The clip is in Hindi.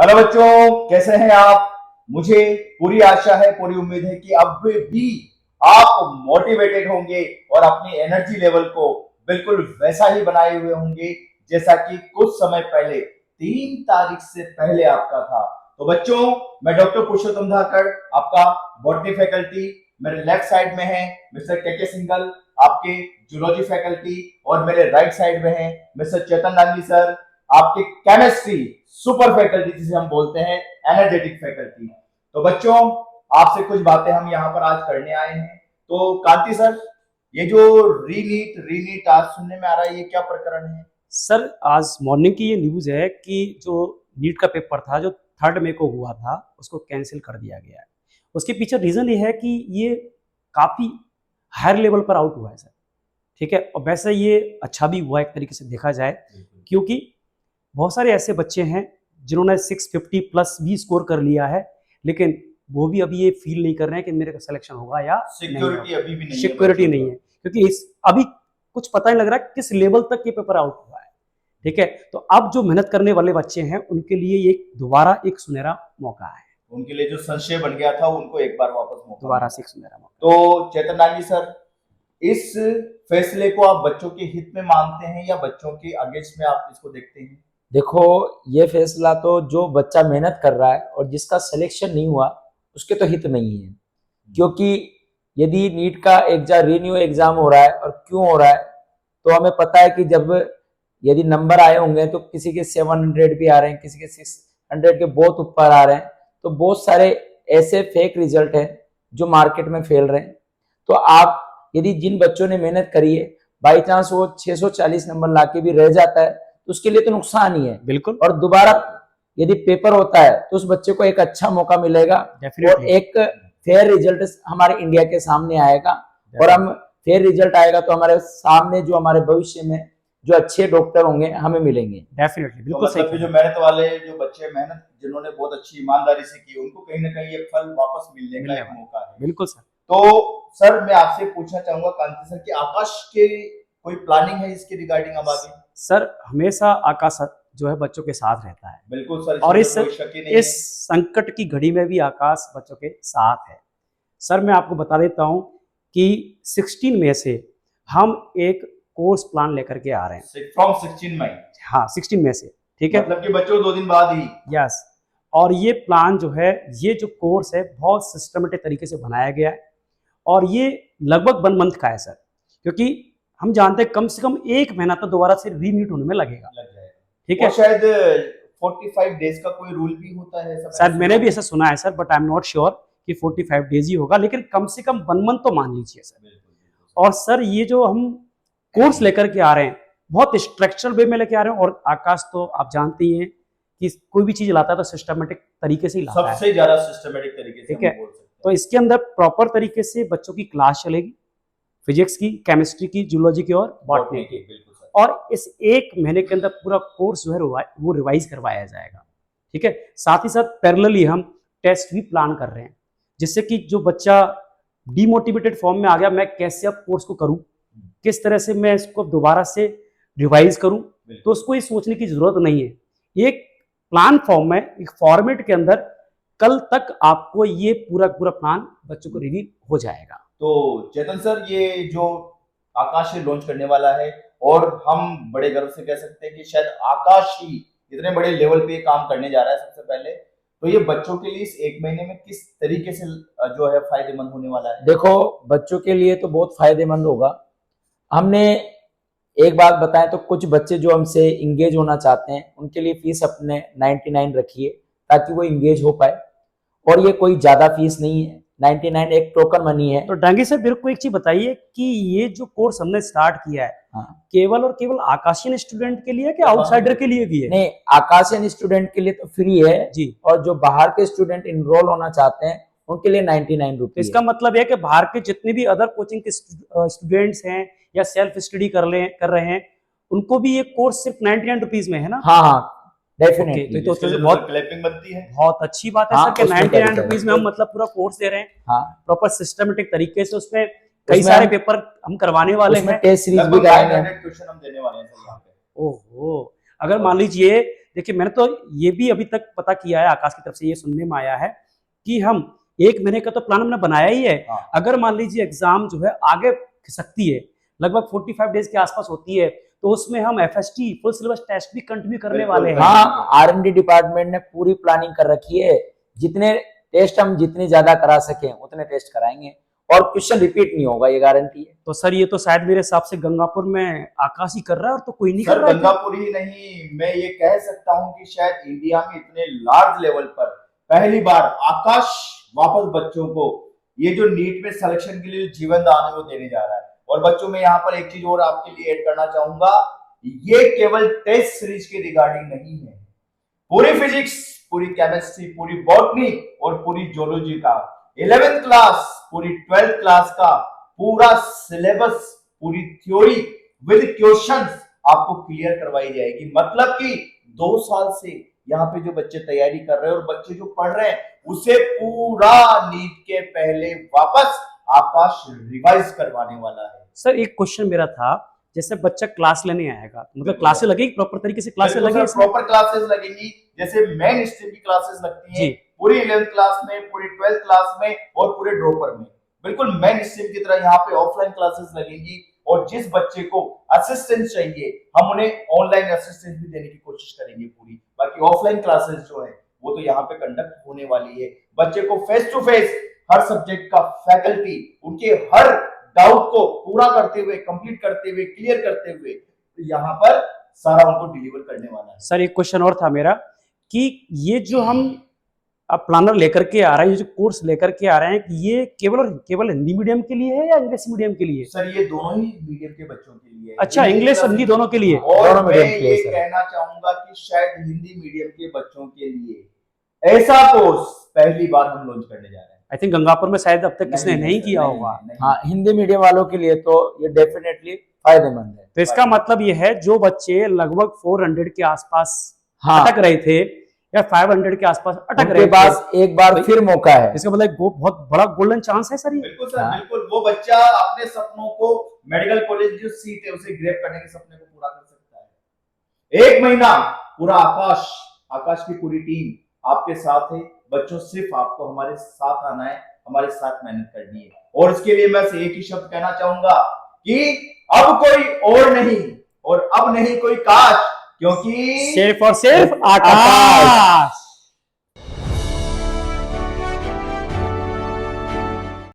हेलो बच्चों, कैसे हैं आप। मुझे पूरी आशा है, पूरी उम्मीद है कि अब भी आप मोटिवेटेड होंगे और अपनी एनर्जी लेवल को बिल्कुल वैसा ही बनाए हुए होंगे जैसा कि कुछ समय पहले 3 तारीख से पहले आपका था। तो बच्चों, मैं डॉक्टर पुरुषोत्तम धाकड़, आपका बॉटनी फैकल्टी, मेरे लेफ्ट साइड में है मिस्टर के सिंघल, आपके जूलॉजी फैकल्टी, और मेरे राइट साइड में है मिस्टर चेतन डांगी सर, आपके केमिस्ट्री सुपर फैकल्टी जिसे हम बोलते हैं एनर्जेटिक फैकल्टी। तो बच्चों, आपसे कुछ बातें हम यहाँ पर आज करने आए हैं। तो कांति सर, ये जो रीनीट आज सुनने में आ रहा है, ये क्या प्रकरण है? सर, आज मॉर्निंग की ये न्यूज़ है कि जो नीट का पेपर था जो 3 मई को हुआ था उसको कैंसिल कर दिया गया है। उसके पीछे रीज़न ये है कि ये काफ़ी हायर लेवल पर आउट हुआ है सर, ठीक है। और वैसे ये अच्छा भी हुआ एक तरीके से देखा जाए, क्योंकि बहुत सारे ऐसे बच्चे हैं जिन्होंने 650 प्लस भी स्कोर कर लिया है, लेकिन वो भी अभी ये फील नहीं कर रहे हैं कि मेरे का सिलेक्शन होगा या सिक्योरिटी अभी भी नहीं है, सिक्योरिटी नहीं है, क्योंकि इस अभी कुछ पता नहीं लग रहा किस लेवल तक ये पेपर आउट हुआ है, ठीक है। तो अब जो मेहनत करने वाले बच्चे हैं उनके लिए ये दोबारा एक सुनहरा मौका है। उनके लिए जो संशय बन गया था उनको एक बार वापस मौका, दोबारा से एक सुनहरा मौका। तो चेतन डांगी सर, इस फैसले को आप बच्चों के हित में मानते हैं या बच्चों के अगेंस्ट में आप इसको देखते हैं? देखो, ये फैसला तो जो बच्चा मेहनत कर रहा है और जिसका सिलेक्शन नहीं हुआ उसके तो हित में ही है, क्योंकि यदि नीट का रीन्यू एग्जाम हो रहा है, और क्यों हो रहा है तो हमें पता है कि जब यदि नंबर आए होंगे तो किसी के 700 भी आ रहे हैं, किसी के 600 के बहुत ऊपर आ रहे हैं, तो बहुत सारे ऐसे फेक रिजल्ट हैं जो मार्केट में फैल रहे हैं। तो आप यदि जिन बच्चों ने मेहनत करी है, बाई चांस वो 640 नंबर लाके भी रह जाता है तो उसके लिए तो नुकसान ही है, बिल्कुल। और दोबारा यदि पेपर होता है तो उस बच्चे को एक अच्छा मौका मिलेगा और एक फेयर रिजल्ट हमारे इंडिया के सामने आएगा, और हम फेयर रिजल्ट आएगा तो हमारे सामने जो हमारे भविष्य में जो अच्छे डॉक्टर होंगे हमें मिलेंगे। डेफिनेटली, बिल्कुल सही। तो जो मेहनत वाले जो बच्चे मेहनत जिन्होंने बहुत अच्छी ईमानदारी से की, उनको कहीं ना कहीं ये फल वापस मिलने का एक मौका है। बिल्कुल सर। तो सर, मैं आपसे पूछना चाहूंगा कांति सर कि आकाश के कोई प्लानिंग है इसके रिगार्डिंग अब आगे? सर, हमेशा आकाश जो है बच्चों के साथ रहता है। बिल्कुल सर, और इस संकट की घड़ी में भी आकाश बच्चों के साथ है। सर, मैं आपको बता देता हूं कि 16 मई से हम एक कोर्स प्लान लेकर के आ रहे हैं। फ्रॉम 16 मई? हाँ, 16 मई से, ठीक है। मतलब कि बच्चों 2 दिन बाद ही? यस। और ये प्लान जो है, ये जो कोर्स है बहुत सिस्टमेटिक तरीके से बनाया गया है, और ये लगभग 1 मंथ का है सर, क्योंकि हम जानते हैं कम से कम 1 महीना तो दोबारा से रीमीट होने में लगेगा, ठीक है। शायद 45 डेज का कोई रूल भी होता है सर, मैंने भी ऐसा सुना है sir, but I am not sure कि 45 डेज ही होगा, लेकिन कम से कम 1 मंथ तो मान लीजिए सर। और सर, ये जो हम कोर्स लेकर के आ रहे हैं बहुत स्ट्रक्चरल वे में लेके आ रहे हैं, और आकाश तो आप जानते ही हैं कि कोई भी चीज लाता है तो सिस्टमेटिक तरीके से ही लाता है, सबसे ज्यादा सिस्टमेटिक तरीके से, ठीक है। तो इसके अंदर प्रॉपर तरीके से बच्चों की क्लास चलेगी, फिजिक्स की, केमिस्ट्री की, जूलॉजी की और बॉटनी की, और इस 1 महीने के अंदर पूरा कोर्स जो है वो रिवाइज करवाया जाएगा, ठीक है। साथ ही साथ पैरेलली हम टेस्ट भी प्लान कर रहे हैं, जिससे कि जो बच्चा डीमोटिवेटेड फॉर्म में आ गया, मैं कैसे अब कोर्स को करूं, किस तरह से मैं इसको दोबारा से रिवाइज करूं, तो उसको ये सोचने की जरूरत नहीं है। एक प्लान फॉर्म में, एक फॉर्मेट के अंदर कल तक आपको ये पूरा प्लान बच्चों को रिवील हो जाएगा। तो चेतन सर, ये जो आकाश से लॉन्च करने वाला है, और हम बड़े गर्व से कह सकते हैं कि शायद आकाश ही इतने बड़े लेवल पे काम करने जा रहा है सबसे पहले, तो ये बच्चों के लिए इस 1 महीने में किस तरीके से जो है फायदेमंद होने वाला है? देखो, बच्चों के लिए तो बहुत फायदेमंद होगा। हमने एक बात बताएं तो कुछ बच्चे जो हमसे इंगेज होना चाहते हैं उनके लिए फीस अपने 99 रखिए ताकि वो इंगेज हो पाए, और ये कोई ज्यादा फीस नहीं है, 99 एक टोकन मनी है। तो डांगी सर, मेरे को एक चीज बताइए कि ये जो कोर्स हमने स्टार्ट किया है, हाँ, केवल और केवल आकाशीय स्टूडेंट के लिए कि आउटसाइडर के लिए भी है? नहीं, आकाशीय स्टूडेंट के लिए तो फ्री है जी, और जो बाहर के स्टूडेंट इनरोल होना चाहते हैं उनके लिए 99 रुपीज। इसका मतलब है कि बाहर के जितने भी अदर कोचिंग के स्टूडेंट्स हैं या सेल्फ स्टडी कर रहे हैं, उनको भी ये कोर्स सिर्फ 99 रुपीज में है ना? हाँ हाँ, डेफिनेटली। तो बहुत क्लैपिंग बनती है, बहुत अच्छी बात है हाँ, सर कि 99 रुपीज में हम मतलब पूरा कोर्स दे रहे हैं, हाँ, प्रॉपर सिस्टमेटिक तरीके से। उसमें कई सारे पेपर हम करवाने वाले हैं, टेस्ट सीरीज भी कराएंगे, क्वेश्चन हम देने वाले हैं यहाँ पे। ओहो, अगर मान लीजिए देखिए मैंने तो ये भी अभी तक पता किया है, आकाश की तरफ से ये सुनने में आया है कि हम 1 महीने का तो प्लान हमने बनाया ही है। हाँ। अगर मान लीजिए एग्जाम जो है आगे खिसकती है, लगभग 45 डेज के आसपास होती है, तो उसमें हम FST फुल सिलेबस टेस्ट भी कंटिन्यू करने बिल्कुल, वाले हैं। हाँ, R&D डिपार्टमेंट ने पूरी प्लानिंग कर रखी है, जितने टेस्ट हम जितने ज्यादा करा सके उतने टेस्ट कराएंगे और क्वेश्चन रिपीट नहीं होगा, ये गारंटी है। तो सर ये तो शायद मेरे हिसाब से गंगापुर में आकाश ही कर रहा है और तो कोई नहीं कर सर रहा है। गंगापुर ही नहीं, मैं ये कह सकता हूं कि शायद इंडिया में इतने लार्ज लेवल पर पहली बार आकाश वापस बच्चों को ये जो नीट में सिलेक्शन के लिए जीवन दान है वो देने जा रहा है। और बच्चों में यहाँ पर एक चीज और आपके लिए ऐड करना चाहूंगा, ये केवल टेस्ट सीरीज के रिगार्डिंग नहीं है, पूरी फिजिक्स, पूरी केमिस्ट्री, पूरी बॉटनी और पूरी जियोलॉजी का 11th क्लास, पूरी 12th क्लास का पूरा सिलेबस, पूरी थ्योरी विद क्वेश्चंस आपको क्लियर करवाई जाएगी। मतलब कि 2 साल से यहाँ पे जो बच्चे तैयारी कर रहे हैं और बच्चे जो पढ़ रहे हैं उसे पूरा नीट के पहले वापस आकाश रिवाइज करवाने वाला है। सर एक क्वेश्चन मेरा था, जैसे बच्चा क्लास लेने आएगा तो मतलब क्लासेस लगेगी प्रॉपर तरीके से, क्लासेस लगेगी, प्रॉपर क्लासेस लगेंगी, जैसे मेन स्ट्रीम की क्लासेस लगती हैं पूरी 11th क्लास में, पूरी 12th क्लास में और पूरे ड्रॉपर में, बिल्कुल मेन स्ट्रीम की तरह यहाँ पे ऑफलाइन क्लासेस लगेंगी। और जिस बच्चे को असिस्टेंस चाहिए हम उन्हें ऑनलाइन असिस्टेंस भी देने की कोशिश करेंगे पूरी। बाकी ऑफलाइन क्लासेस जो है वो तो यहाँ पे कंडक्ट होने वाली है। बच्चे को फेस टू फेस हर सब्जेक्ट का फैकल्टी उनके हर डाउट को पूरा करते हुए, कंप्लीट करते हुए, क्लियर करते हुए यहाँ पर सारा उनको डिलीवर करने वाला है। सर एक क्वेश्चन और था मेरा कि ये जो हम अब प्लानर लेकर के आ रहे हैं, ये जो कोर्स लेकर के आ रहे हैं, ये केवल और केवल हिंदी मीडियम के लिए है या इंग्लिश मीडियम के लिए? सर ये दोनों ही मीडियम के बच्चों के लिए है। अच्छा, इंग्लिश हिंदी दोनों के लिए। और मैं ये कहना चाहूंगा कि शायद हिंदी मीडियम के बच्चों के लिए ऐसा कोर्स पहली बार हम लॉन्च करने जा रहे हैं। आई थिंक गंगापुर में शायद अब तक किसने नहीं किया होगा। हाँ, हिंदी मीडियम वालों के लिए तो ये डेफिनेटली फायदेमंद है। तो इसका मतलब ये है जो बच्चे लगभग 400 के आसपास हाँ, अटक रहे थे या 500 के आसपास अटक रहे उनके पास एक बार फिर मौका है। इसका मतलब बहुत बड़ा गोल्डन चांस है सर ये। बिल्कुल सर, बिल्कुल। वो बच्चा अपने सपनों को, मेडिकल कॉलेज जो सीट है उसे ग्रैब करने के सपने को पूरा कर सकता है। 1 महीना पूरा आकाश की पूरी टीम आपके साथ है। बच्चों सिर्फ आपको हमारे साथ आना है, हमारे साथ मेहनत करनी है। और इसके लिए मैं एक ही शब्द कहना चाहूंगा कि अब कोई और नहीं और अब नहीं कोई काश, क्योंकि सिर्फ और सिर्फ आकाश।